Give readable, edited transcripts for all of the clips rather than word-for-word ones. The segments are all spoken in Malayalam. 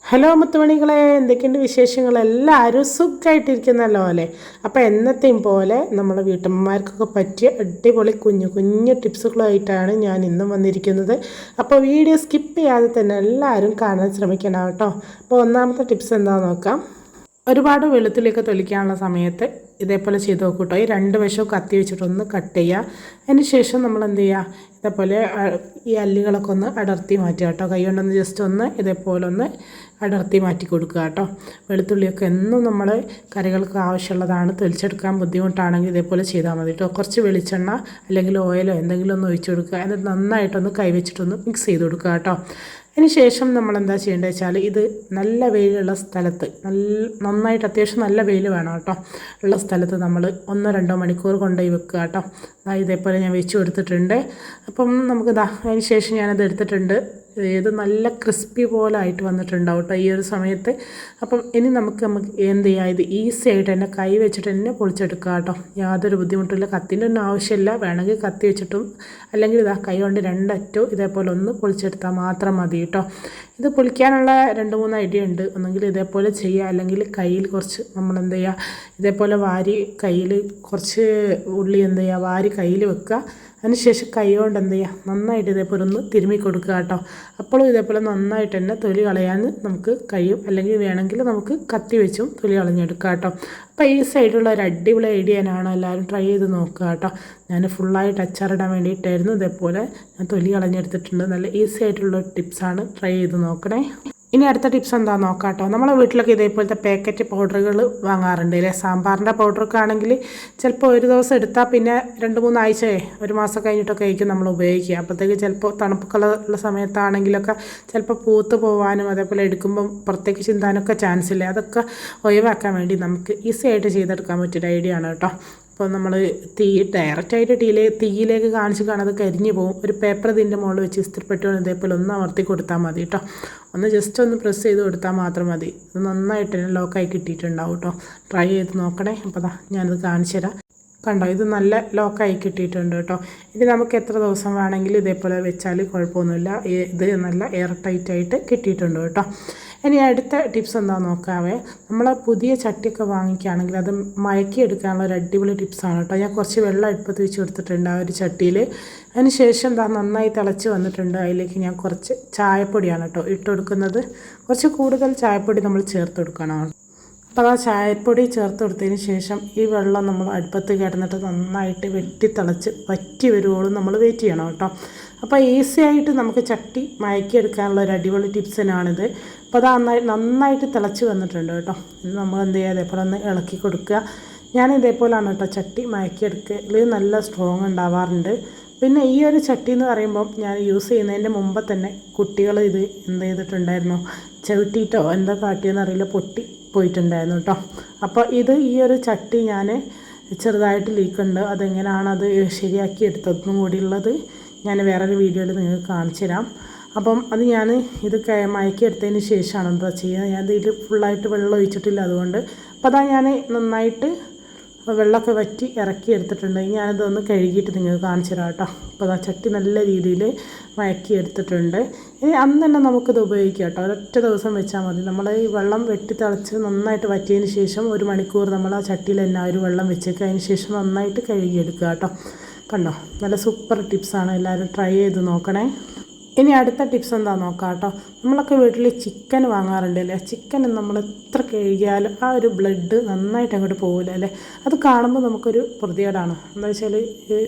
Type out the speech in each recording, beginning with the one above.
ഹലോ മുത്തുമണികളെ, എന്തൊക്കെയുണ്ട് വിശേഷങ്ങൾ? എല്ലാവരും സുഖമായിട്ടിരിക്കുന്നല്ലോ അല്ലേ? അപ്പോൾ എന്നത്തെയും പോലെ നമ്മളെ വീട്ടമ്മമാർക്കൊക്കെ പറ്റിയ അടിപൊളി കുഞ്ഞു കുഞ്ഞു ടിപ്സുകളായിട്ടാണ് ഞാൻ ഇന്നും വന്നിരിക്കുന്നത്. അപ്പോൾ വീഡിയോ സ്കിപ്പ് ചെയ്യാതെ തന്നെ എല്ലാവരും കാണാൻ ശ്രമിക്കണം കേട്ടോ. അപ്പോൾ ഒന്നാമത്തെ ടിപ്സ് എന്താണെന്ന് നോക്കാം. ഒരുപാട് വെളുത്തുള്ളിയൊക്കെ തൊലിക്കാനുള്ള സമയത്ത് ഇതേപോലെ ചെയ്ത് നോക്കൂട്ടോ. ഈ രണ്ട് വശവും കത്തി വെച്ചിട്ടൊന്ന് കട്ട് ചെയ്യുക. അതിന് ശേഷം നമ്മൾ എന്ത് ചെയ്യുക, ഇതേപോലെ ഈ അല്ലികളൊക്കെ ഒന്ന് അടർത്തി മാറ്റുക കേട്ടോ. കൈ കൊണ്ടൊന്ന് ജസ്റ്റ് ഒന്ന് ഇതേപോലെ ഒന്ന് അടർത്തി മാറ്റി കൊടുക്കുക കേട്ടോ. വെളുത്തുള്ളിയൊക്കെ എന്നും നമ്മൾ കറികൾക്ക് ആവശ്യമുള്ളതാണ്. തൊലിച്ചെടുക്കാൻ ബുദ്ധിമുട്ടാണെങ്കിൽ ഇതേപോലെ ചെയ്താൽ മതി കേട്ടോ. കുറച്ച് വെളിച്ചെണ്ണ അല്ലെങ്കിൽ ഓയിലോ എന്തെങ്കിലും ഒന്ന് ഒഴിച്ച് കൊടുക്കുക. എന്നിട്ട് നന്നായിട്ടൊന്ന് കൈവച്ചിട്ടൊന്ന് മിക്സ് ചെയ്ത് കൊടുക്കുക കേട്ടോ. അതിന് ശേഷം നമ്മൾ എന്താ ചെയ്യേണ്ടത് വെച്ചാൽ, ഇത് നല്ല വെയിലുള്ള സ്ഥലത്ത് നന്നായിട്ട് അത്യാവശ്യം നല്ല വെയിൽ വേണം കേട്ടോ ഉള്ള സ്ഥലത്ത് നമ്മൾ 1-2 മണിക്കൂർ കൊണ്ടുപോയി വെക്കുക കേട്ടോ. ഇതേപോലെ ഞാൻ വെച്ച് കൊടുത്തിട്ടുണ്ട്. അപ്പം നമുക്ക് അതിന് ശേഷം ഞാനത് എടുത്തിട്ടുണ്ട്. ഇത് നല്ല ക്രിസ്പി പോലെ ആയിട്ട് വന്നിട്ടുണ്ടാവും കേട്ടോ ഈ ഒരു സമയത്ത്. അപ്പം ഇനി നമുക്ക് എന്ത് ചെയ്യുക, ഇത് ഈസി ആയിട്ട് തന്നെ കൈ വെച്ചിട്ട് തന്നെ പൊളിച്ചെടുക്കുക കേട്ടോ. യാതൊരു ബുദ്ധിമുട്ടില്ല. കത്തിൻ്റെ ഒന്നും ആവശ്യമില്ല. വേണമെങ്കിൽ കത്തി വെച്ചിട്ടും അല്ലെങ്കിൽ കൈ കൊണ്ട് രണ്ടറ്റവും ഇതേപോലെ ഒന്ന് പൊളിച്ചെടുത്താൽ മാത്രം മതി കേട്ടോ. ഇത് പൊളിക്കാനുള്ള 2-3 ഐഡിയ ഉണ്ട്. ഒന്നെങ്കിൽ ഇതേപോലെ ചെയ്യുക, അല്ലെങ്കിൽ കയ്യിൽ കുറച്ച് നമ്മൾ എന്ത് ചെയ്യുക, ഇതേപോലെ വാരി കയ്യിൽ കുറച്ച് ഉള്ളി എന്ത് ചെയ്യുക, വാരി കയ്യിൽ വെക്കുക. അതിനുശേഷം കൈ കൊണ്ട് എന്ത് ചെയ്യുക, നന്നായിട്ട് ഇതേപോലെ ഒന്ന് തിരുമ്മി കൊടുക്കുക കേട്ടോ. അപ്പോഴും ഇതേപോലെ നന്നായിട്ട് തന്നെ തൊലി കളയാൻ നമുക്ക് കഴിയും. അല്ലെങ്കിൽ വേണമെങ്കിൽ നമുക്ക് കത്തി വെച്ചും തൊലി കളഞ്ഞെടുക്കാം കേട്ടോ. അപ്പോൾ ഈ സൈഡുള്ള ഒരു അടിപൊളി ഐഡിയനാണ്. എല്ലാവരും ട്രൈ ചെയ്ത് നോക്കുക കേട്ടോ. ഞാൻ ഫുള്ളായിട്ട് അച്ചാറിടാൻ വേണ്ടിയിട്ടായിരുന്നു ഇതേപോലെ ഞാൻ തൊലി കളഞ്ഞെടുത്തിട്ടുണ്ട്. നല്ല ഈസി ആയിട്ടുള്ള ടിപ്സാണ്. ട്രൈ ചെയ്ത് നോക്കണേ. ഇനി അടുത്ത ടിപ്സ് എന്താണെന്ന് നോക്കാം കേട്ടോ. നമ്മളെ വീട്ടിലൊക്കെ ഇതേപോലത്തെ പാക്കറ്റ് പൗഡറുകൾ വാങ്ങാറുണ്ട് അല്ലേ? സാമ്പാറിൻ്റെ പൗഡറൊക്കെ ആണെങ്കിൽ ചിലപ്പോൾ ഒരു ദിവസം എടുത്താൽ പിന്നെ 2-3 ആഴ്ചയെ 1 മാസം കഴിഞ്ഞിട്ടൊക്കെ ആയിരിക്കും നമ്മൾ ഉപയോഗിക്കുക. അപ്പോഴത്തേക്ക് ചിലപ്പോൾ തണുപ്പൊക്കെ ഉള്ള സമയത്താണെങ്കിലൊക്കെ ചിലപ്പോൾ പൂത്ത് പോകാനും അതേപോലെ എടുക്കുമ്പം പുറത്തേക്ക് ചിന്താനൊക്കെ ചാൻസ് ഇല്ല. അതൊക്കെ ഒഴിവാക്കാൻ വേണ്ടി നമുക്ക് ഈസി ആയിട്ട് ചെയ്തെടുക്കാൻ പറ്റിയൊരു ഐഡിയ ആണ് കേട്ടോ. അപ്പോൾ നമ്മൾ ഡയറക്റ്റായിട്ട് തീയിലേക്ക് കാണിച്ച് കാണാതെ കരിഞ്ഞു പോകും. ഒരു പേപ്പർ ഇതിൻ്റെ മുകളിൽ വെച്ച് ഇസ്തിരിപ്പെട്ടുകൊണ്ട് ഇതേപോലെ ഒന്ന് അമർത്തി കൊടുത്താൽ മതി കേട്ടോ. ഒന്ന് ജസ്റ്റ് ഒന്ന് പ്രസ് ചെയ്ത് കൊടുത്താൽ മാത്രം മതി. ഇത് നന്നായിട്ട് തന്നെ ലോക്കായി കിട്ടിയിട്ടുണ്ടാവും കേട്ടോ. ട്രൈ ചെയ്ത് നോക്കണേ. അപ്പോൾ ഞാനത് കാണിച്ചു തരാം. കണ്ടോ, ഇത് നല്ല ലോക്കായി കിട്ടിയിട്ടുണ്ട് കേട്ടോ. ഇത് നമുക്ക് എത്ര ദിവസം വേണമെങ്കിലും ഇതേപോലെ വെച്ചാൽ കുഴപ്പമൊന്നുമില്ല. ഇത് നല്ല എയർ ടൈറ്റായിട്ട് കിട്ടിയിട്ടുണ്ട് കേട്ടോ. ഇനി അടുത്ത ടിപ്സ് എന്താണെന്ന് നോക്കാവേ. നമ്മൾ പുതിയ ചട്ടിയൊക്കെ വാങ്ങിക്കുകയാണെങ്കിൽ അത് മയക്കിയെടുക്കാനുള്ള ഒരു അടിപൊളി ടിപ്സാണ് കേട്ടോ. ഞാൻ കുറച്ച് വെള്ളം അടുപ്പത്ത് വെച്ച് കൊടുത്തിട്ടുണ്ട് ആ ഒരു ചട്ടിയിൽ. അതിന് ശേഷം നന്നായി തിളച്ച് വന്നിട്ടുണ്ട്. അതിലേക്ക് ഞാൻ കുറച്ച് ചായപ്പൊടിയാണ് കേട്ടോ ഇട്ട് കൊടുക്കുന്നത്. കുറച്ച് കൂടുതൽ ചായപ്പൊടി നമ്മൾ ചേർത്ത് കൊടുക്കണം. അപ്പോൾ ചായപ്പൊടി ചേർത്ത് കൊടുത്തതിന് ശേഷം ഈ വെള്ളം നമ്മൾ അടുപ്പത്ത് കിടന്നിട്ട് നന്നായിട്ട് വെട്ടി തിളച്ച് വറ്റി വരുവോളും നമ്മൾ വെയിറ്റ് ചെയ്യണം കേട്ടോ. അപ്പോൾ ഈസി ആയിട്ട് നമുക്ക് ചട്ടി മയക്കിയെടുക്കാനുള്ള ഒരു അടിപൊളി ടിപ്സിനാണിത്. അപ്പോൾ അത് നന്നായിട്ട് തിളച്ച് വന്നിട്ടുണ്ട് കേട്ടോ. ഇത് നമ്മൾ എന്ത് ചെയ്യുക, അതേപോലെ ഒന്ന് ഇളക്കി കൊടുക്കുക. ഞാൻ ഇതേപോലെയാണ് കേട്ടോ ചട്ടി മയക്കിയെടുക്കൽ നല്ല സ്ട്രോങ് ഉണ്ടാവാറുണ്ട്. പിന്നെ ഈ ഒരു ചട്ടി എന്ന് പറയുമ്പം ഞാൻ യൂസ് ചെയ്യുന്നതിൻ്റെ മുമ്പ് തന്നെ കുട്ടികൾ ഇത് എന്ത് ചെയ്തിട്ടുണ്ടായിരുന്നു, ചവിട്ടിയിട്ടോ എന്താ കാട്ടിയെന്ന് അറിയില്ല, പൊട്ടി പോയിട്ടുണ്ടായിരുന്നു കേട്ടോ. അപ്പോൾ ഈ ഒരു ചട്ടി ഞാൻ ചെറുതായിട്ട് ലീക്കുണ്ട്. അതെങ്ങനെയാണ് അത് ശരിയാക്കി എടുത്തതും കൂടിയുള്ളത് ഞാൻ വേറൊരു വീഡിയോയിൽ നിങ്ങൾക്ക് കാണിച്ചു തരാം. അപ്പം അത് ഞാൻ ഇത് മയക്കി എടുത്തതിന് ശേഷമാണ് എന്താ ചെയ്യുക. ഞാൻ ഇതിൽ ഫുള്ളായിട്ട് വെള്ളം ഒഴിച്ചിട്ടില്ല അതുകൊണ്ട്. അപ്പോൾ ഞാൻ നന്നായിട്ട് വെള്ളമൊക്കെ വറ്റി ഇറക്കി എടുത്തിട്ടുണ്ട്. ഞാനതൊന്ന് കഴുകിയിട്ട് നിങ്ങൾക്ക് കാണിച്ചു തരാം കേട്ടോ. അപ്പോൾ ചട്ടി നല്ല രീതിയിൽ മയക്കി എടുത്തിട്ടുണ്ട്. ഇനി അന്ന് തന്നെ നമുക്കിത് ഉപയോഗിക്കാം കേട്ടോ. ഒരൊറ്റ ദിവസം വെച്ചാൽ മതി. നമ്മൾ ഈ വെള്ളം വെട്ടി തിളച്ച് നന്നായിട്ട് വറ്റിയതിന് ശേഷം 1 മണിക്കൂർ നമ്മൾ ആ ചട്ടിയിൽ തന്നെ ഒരു വെള്ളം വെച്ചേക്കുക. അതിന് ശേഷം നന്നായിട്ട് കഴുകിയെടുക്കുക കേട്ടോ. കണ്ടോ, നല്ല സൂപ്പർ ടിപ്സാണ്. എല്ലാവരും ട്രൈ ചെയ്ത് നോക്കണേ. ഇനി അടുത്ത ടിപ്സ് എന്താണെന്ന് നോക്കാം കേട്ടോ. നമ്മളൊക്കെ വീട്ടിൽ ചിക്കൻ വാങ്ങാറുണ്ട് അല്ലേ? ചിക്കൻ നമ്മൾ എത്ര കഴുകിയാലും ആ ഒരു ബ്ലഡ് നന്നായിട്ട് അങ്ങോട്ട് പോകില്ല അല്ലേ? അത് കാണുമ്പോൾ നമുക്കൊരു പ്രതികേടാണ്. എന്താ വെച്ചാൽ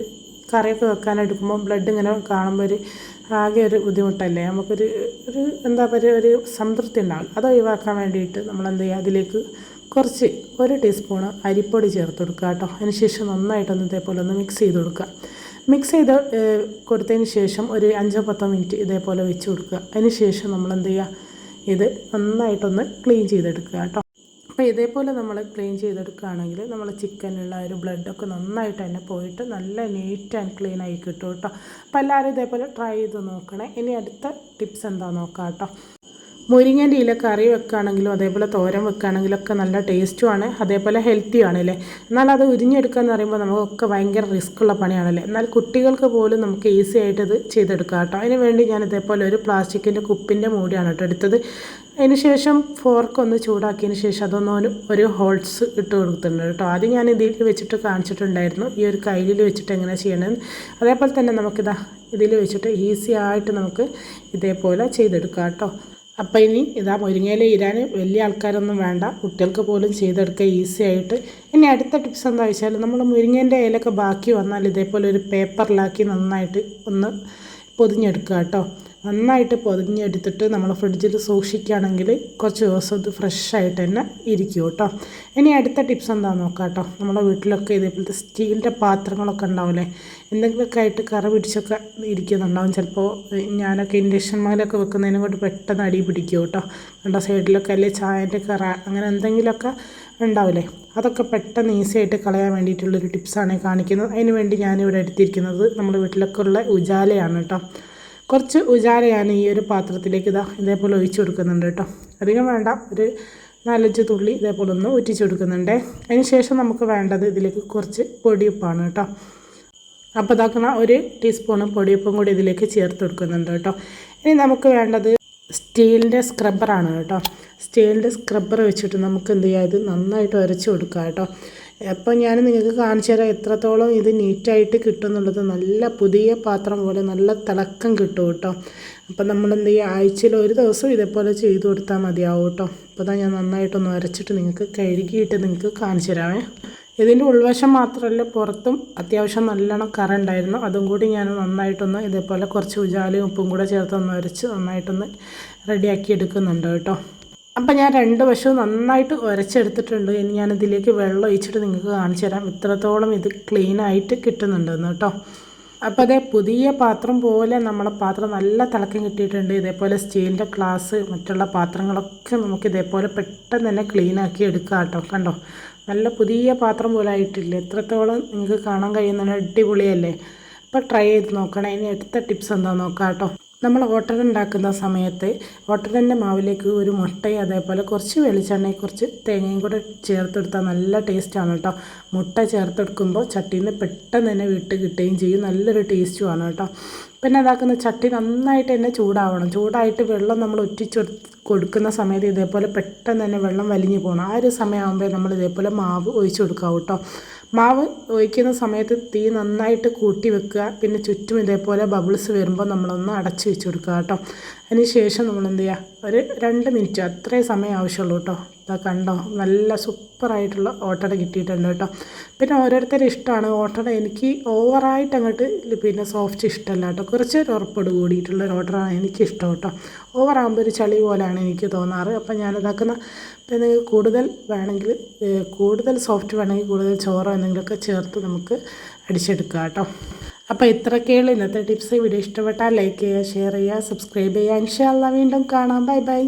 കറിയൊക്കെ വെക്കാനെടുക്കുമ്പോൾ ബ്ലഡ് ഇങ്ങനെ കാണുമ്പോൾ ആകെ ഒരു ബുദ്ധിമുട്ടല്ലേ? നമുക്കൊരു എന്താ പറയുക, ഒരു സംതൃപ്തി ഉണ്ടാവും. അത് ഒഴിവാക്കാൻ വേണ്ടിയിട്ട് നമ്മളെന്ത് ചെയ്യുക, അതിലേക്ക് കുറച്ച് 1 ടീസ്പൂണ് അരിപ്പൊടി ചേർത്ത് കൊടുക്കുക കേട്ടോ. അതിന് ശേഷം നന്നായിട്ടൊന്ന് ഇതേപോലെ ഒന്ന് മിക്സ് ചെയ്ത് കൊടുക്കുക. മിക്സ് ചെയ്ത് കൊടുത്തതിന് ശേഷം ഒരു 5-10 മിനിറ്റ് ഇതേപോലെ വെച്ച് കൊടുക്കുക. അതിന് ശേഷം നമ്മൾ എന്ത് ചെയ്യുക, ഇത് നന്നായിട്ടൊന്ന് ക്ലീൻ ചെയ്തെടുക്കുക കേട്ടോ. അപ്പോൾ ഇതേപോലെ നമ്മൾ ക്ലീൻ ചെയ്തെടുക്കുകയാണെങ്കിൽ നമ്മൾ ചിക്കനുള്ള ഒരു ബ്ലഡൊക്കെ നന്നായിട്ട് തന്നെ പോയിട്ട് നല്ല നീറ്റ് ആൻഡ് ക്ലീൻ ആയി കിട്ടും കേട്ടോ. അപ്പോൾ എല്ലാവരും ഇതേപോലെ ട്രൈ ചെയ്ത് നോക്കണേ. ഇനി അടുത്ത ടിപ്സ് എന്താണെന്ന് നോക്കാം കേട്ടോ. മുരിങ്ങേൻ്റെ ഇല കറി വെക്കുകയാണെങ്കിലും അതേപോലെ തോരൻ വെക്കുകയാണെങ്കിലൊക്കെ നല്ല ടേസ്റ്റുമാണ്, അതേപോലെ ഹെൽത്തിയാണ് അല്ലേ. എന്നാൽ അത് ഉരിഞ്ഞെടുക്കുക എന്ന് പറയുമ്പോൾ നമുക്കൊക്കെ ഭയങ്കര റിസ്ക്കുള്ള പണിയാണല്ലേ. എന്നാൽ കുട്ടികൾക്ക് പോലും നമുക്ക് ഈസി ആയിട്ട് ഇത് ചെയ്തെടുക്കാം കേട്ടോ. അതിന് വേണ്ടി ഞാൻ ഇതേപോലെ ഒരു പ്ലാസ്റ്റിക്കിൻ്റെ കുപ്പിൻ്റെ മൂടിയാണ് കേട്ടോ എടുത്തത്. അതിന് ശേഷം ഫോർക്ക് ഒന്ന് ചൂടാക്കിയതിന് ശേഷം അതൊന്ന് ഒരു ഹോൾസ് ഇട്ട് കൊടുത്തിട്ടുണ്ട് കേട്ടോ. ആദ്യം ഞാൻ ഇതിൽ വെച്ചിട്ട് കാണിച്ചിട്ടുണ്ടായിരുന്നു ഈ ഒരു കയ്യിൽ വെച്ചിട്ട് എങ്ങനെ ചെയ്യണമെന്ന്. അതേപോലെ തന്നെ നമുക്കിതാ ഇതിൽ വെച്ചിട്ട് ഈസി ആയിട്ട് നമുക്ക് ഇതേപോലെ ചെയ്തെടുക്കാം കേട്ടോ. അപ്പോൾ ഇനി ഇതാ മുരിങ്ങയില ഇരാൻ വലിയ ആൾക്കാരൊന്നും വേണ്ട, കുട്ടികൾക്ക് പോലും ചെയ്തെടുക്കുക ഈസി ആയിട്ട്. ഇനി അടുത്ത ടിപ്സ് എന്താ വെച്ചാൽ നമ്മൾ മുരിങ്ങേൻ്റെ ഇലയൊക്കെ ബാക്കി വന്നാൽ ഇതേപോലെ ഒരു പേപ്പറിലാക്കി നന്നായിട്ട് ഒന്ന് പൊതിഞ്ഞെടുക്കുക കേട്ടോ. നന്നായിട്ട് പൊതിഞ്ഞെടുത്തിട്ട് നമ്മൾ ഫ്രിഡ്ജിൽ സൂക്ഷിക്കുകയാണെങ്കിൽ കുറച്ച് ദിവസം ഇത് ഫ്രഷായിട്ട് തന്നെ ഇരിക്കും കേട്ടോ. ഇനി അടുത്ത ടിപ്സ് എന്താണെന്ന് നോക്കാം കേട്ടോ. നമ്മുടെ വീട്ടിലൊക്കെ ഇതേപോലത്തെ സ്റ്റീലിൻ്റെ പാത്രങ്ങളൊക്കെ ഉണ്ടാവില്ലേ, എന്തെങ്കിലുമൊക്കെ ആയിട്ട് കറ പിടിച്ചൊക്കെ ഇരിക്കുന്നുണ്ടാവും. ചിലപ്പോൾ ഞാനൊക്കെ ഇൻഡക്ഷൻ മേലൊക്കെ വെക്കുന്നതിനെ കൊണ്ട് പെട്ടെന്ന് അടി പിടിക്കും കേട്ടോ. കണ്ട സൈഡിലൊക്കെ അല്ലേ ചായൻ്റെ കറ അങ്ങനെ എന്തെങ്കിലുമൊക്കെ ഉണ്ടാവില്ലേ, അതൊക്കെ പെട്ടെന്ന് ഈസി ആയിട്ട് കളയാൻ വേണ്ടിയിട്ടുള്ളൊരു ടിപ്സാണ് കാണിക്കുന്നത്. അതിന് വേണ്ടി ഞാനിവിടെ എടുത്തിരിക്കുന്നത് നമ്മുടെ വീട്ടിലൊക്കെ ഉള്ള ഉജാലയാണ് കേട്ടോ. കുറച്ച് ഉജാല ഞാൻ ഈ ഒരു പാത്രത്തിലേക്ക് ഇതേപോലെ ഒഴിച്ച് കൊടുക്കുന്നുണ്ട് കേട്ടോ. അധികം വേണ്ട, ഒരു 4-5 തുള്ളി ഇതേപോലെ ഒന്ന് ഒറ്റിച്ച് കൊടുക്കുന്നുണ്ട്. അതിന് ശേഷം നമുക്ക് വേണ്ടത് ഇതിലേക്ക് കുറച്ച് പൊടിയുപ്പാണ് കേട്ടോ. അപ്പോൾ ഇതാക്കുന്ന 1 ടീസ്പൂൺ പൊടിയുപ്പും കൂടി ഇതിലേക്ക് ചേർത്ത് കൊടുക്കുന്നുണ്ട് കേട്ടോ. ഇനി നമുക്ക് വേണ്ടത് സ്റ്റീലിൻ്റെ സ്ക്രബ്ബറാണ് കേട്ടോ. സ്റ്റീലിൻ്റെ സ്ക്രബ്ബർ വെച്ചിട്ട് നമുക്ക് എന്ത് ചെയ്യാം, ഇത് നന്നായിട്ട് ഉരച്ച് കൊടുക്കുക കേട്ടോ. അപ്പോൾ ഞാൻ നിങ്ങൾക്ക് കാണിച്ചു തരാം എത്രത്തോളം ഇത് നീറ്റായിട്ട് കിട്ടുമെന്നുള്ളത്. നല്ല പുതിയ പാത്രം പോലെ നല്ല തിളക്കം കിട്ടും കേട്ടോ. അപ്പോൾ നമ്മൾ എന്ത് ചെയ്യുക, ആഴ്ചയിൽ ഒരു ദിവസം ഇതേപോലെ ചെയ്ത് കൊടുത്താൽ മതിയാവും കേട്ടോ. അപ്പോൾ ഞാൻ നന്നായിട്ടൊന്ന് ഉരച്ചിട്ട് നിങ്ങൾക്ക് കഴുകിയിട്ട് നിങ്ങൾക്ക് കാണിച്ചു തരാമേ. ഇതിൻ്റെ ഉൾവശം മാത്രമല്ല പുറത്തും അത്യാവശ്യം നല്ലോണം കറ ഉണ്ടായിരുന്നു. അതും കൂടി ഞാൻ നന്നായിട്ടൊന്ന് ഇതേപോലെ കുറച്ച് ഉജാലയും ഉപ്പും കൂടെ ചേർത്തൊന്ന് ഉരച്ച് നന്നായിട്ടൊന്ന് റെഡിയാക്കി എടുക്കുന്നുണ്ട് കേട്ടോ. അപ്പം ഞാൻ 2 വശവും നന്നായിട്ട് ഉരച്ചെടുത്തിട്ടുണ്ട്. ഇനി ഞാനിതിലേക്ക് വെള്ളം ഒഴിച്ചിട്ട് നിങ്ങൾക്ക് കാണിച്ചു തരാം ഇത്രത്തോളം ഇത് ക്ലീനായിട്ട് കിട്ടുന്നുണ്ടെന്ന് കേട്ടോ. അപ്പോൾ അതേ പുതിയ പാത്രം പോലെ നമ്മളെ പാത്രം നല്ല തിളക്കം കിട്ടിയിട്ടുണ്ട്. ഇതേപോലെ സ്റ്റീലിൻ്റെ ഗ്ലാസ് മറ്റുള്ള പാത്രങ്ങളൊക്കെ നമുക്ക് ഇതേപോലെ പെട്ടെന്ന് തന്നെ ക്ലീനാക്കി എടുക്കാം കേട്ടോ. കണ്ടോ, നല്ല പുതിയ പാത്രം പോലെ ആയിട്ടില്ല, എത്രത്തോളം നിങ്ങൾക്ക് കാണാൻ കഴിയുന്ന അടിപൊളിയല്ലേ. അപ്പോൾ ട്രൈ ചെയ്ത് നോക്കണം. ഇനി അടുത്ത ടിപ്സ് എന്താണെന്ന് നോക്കാം കേട്ടോ. നമ്മൾ ഓട്ടട ഉണ്ടാക്കുന്ന സമയത്ത് ഓട്ടടൻ്റെ മാവിലേക്ക് ഒരു മുട്ടയും അതേപോലെ കുറച്ച് വെളിച്ചെണ്ണയും കുറച്ച് തേങ്ങയും കൂടെ ചേർത്തെടുത്താൽ നല്ല ടേസ്റ്റാണ് കേട്ടോ. മുട്ട ചേർത്തെടുക്കുമ്പോൾ ചട്ടിയിൽ നിന്ന് പെട്ടെന്ന് തന്നെ വിട്ട് കിട്ടുകയും ചെയ്യും, നല്ലൊരു ടേസ്റ്റുമാണ് കേട്ടോ. പിന്നെ അതാക്കുന്ന ചട്ടി നന്നായിട്ട് തന്നെ ചൂടാവണം. ചൂടായിട്ട് വെള്ളം നമ്മൾ ഒറ്റിച്ച് കൊടുക്കുന്ന സമയത്ത് ഇതേപോലെ പെട്ടെന്ന് തന്നെ വെള്ളം വലിഞ്ഞു പോകണം. ആ ഒരു സമയമാകുമ്പോൾ നമ്മൾ ഇതേപോലെ മാവ് ഒഴിച്ച് കൊടുക്കാം കേട്ടോ. മാവ് ഒഴിക്കുന്ന സമയത്ത് തീ നന്നായിട്ട് കൂട്ടി വെക്കുക. പിന്നെ ചുറ്റും ഇതേപോലെ ബബിൾസ് വരുമ്പോൾ നമ്മളൊന്ന് അടച്ച് വെച്ച് കൊടുക്കുക കേട്ടോ. അതിന് ശേഷം നമ്മൾ എന്ത് ചെയ്യുക, ഒരു 2 മിനിറ്റ് അത്രയും സമയം ആവശ്യമുള്ളൂ കേട്ടോ. ഇതാ കണ്ടോ, നല്ല സൂപ്പറായിട്ടുള്ള ഓട്ടട കിട്ടിയിട്ടുണ്ട് കേട്ടോ. പിന്നെ ഓരോരുത്തരും ഇഷ്ടമാണ് ഓട്ടട. എനിക്ക് ഓവറായിട്ട് അങ്ങോട്ട് പിന്നെ സോഫ്റ്റ് ഇഷ്ടമല്ല കേട്ടോ. കുറച്ചൊരു ഉറപ്പോട് കൂടിയിട്ടുള്ള ഒരു ഓട്ടടാണ് എനിക്കിഷ്ടം കേട്ടോ. ഓവറാകുമ്പോൾ ഒരു ചളി പോലെയാണ് എനിക്ക് തോന്നാറ്. അപ്പം ഞാനിതാക്കുന്ന പിന്നെ കൂടുതൽ വേണമെങ്കിൽ കൂടുതൽ സോഫ്റ്റ് വേണമെങ്കിൽ കൂടുതൽ ചോറോ എന്തെങ്കിലുമൊക്കെ ചേർത്ത് നമുക്ക് അടിച്ചെടുക്കുക കേട്ടോ. അപ്പോൾ ഇത്രയൊക്കെയുള്ള ഇന്നത്തെ ടിപ്സ്. വീഡിയോ ഇഷ്ടപ്പെട്ടാൽ ലൈക്ക് ചെയ്യുക, ഷെയർ ചെയ്യുക, സബ്സ്ക്രൈബ് ചെയ്യുക. ഇൻഷാ അല്ലാഹ് വീണ്ടും കാണാം. Bye bye.